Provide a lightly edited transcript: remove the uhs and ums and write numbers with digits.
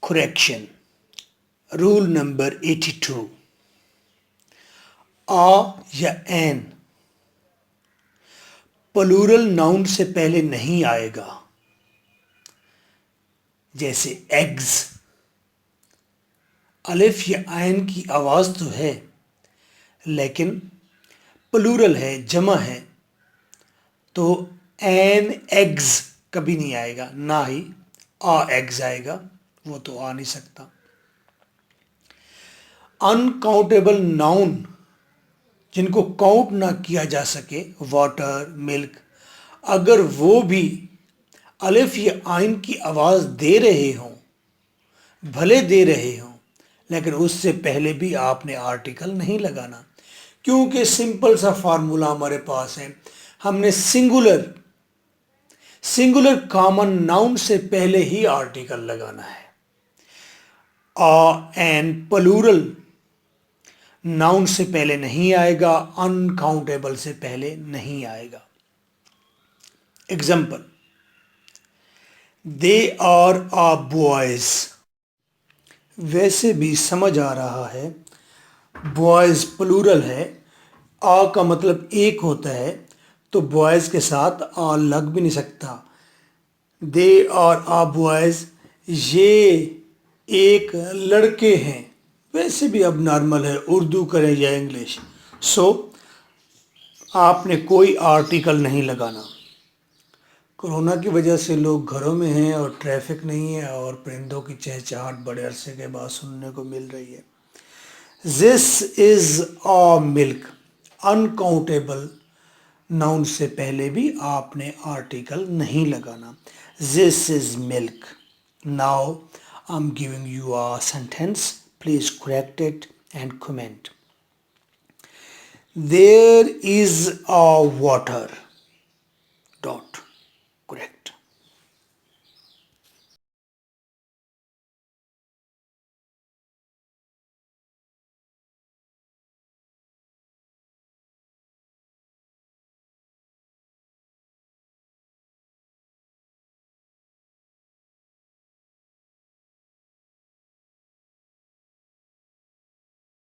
Correction. Rule number 82. आ या N plural noun से पहले नहीं आएगा, जैसे एग्स। अलिफ या आयन की आवाज तो है, लेकिन प्लूरल है, जमा है, तो एन एग्स कभी नहीं आएगा, ना ही आ एग्स आएगा, वो तो आ नहीं सकता। अनकाउंटेबल नाउन जिनको काउंट ना किया जा सके, वाटर, मिल्क, अगर वो भी अलिफ या आइन की आवाज दे रहे हों, भले दे रहे हों, लेकिन उससे पहले भी आपने आर्टिकल नहीं लगाना, क्योंकि सिंपल सा फार्मूला हमारे पास है। हमने सिंगुलर कॉमन नाउन से पहले ही आर्टिकल लगाना है। आ एन प्लूरल नाउन से पहले नहीं आएगा, अनकाउंटेबल से पहले नहीं आएगा। Example, they are a boys. वैसे भी समझ आ रहा है, बॉयज प्लूरल है, आ का मतलब एक होता है, तो बॉयज के साथ आ लग भी नहीं सकता। दे आर आ बॉयज, ये एक लड़के हैं। वैसे भी अब नॉर्मल है, उर्दू करें या इंग्लिश, सो आपने कोई आर्टिकल नहीं लगाना। कोरोना की वजह से लोग घरों में हैं और ट्रैफिक नहीं है और परिंदों की चहचहाट बड़े अरसे के बाद सुनने को मिल रही है। This is a milk, uncountable noun से पहले भी आपने आर्टिकल नहीं लगाना। This is milk. Now I am giving you a sentence, please correct it and comment. There is a water.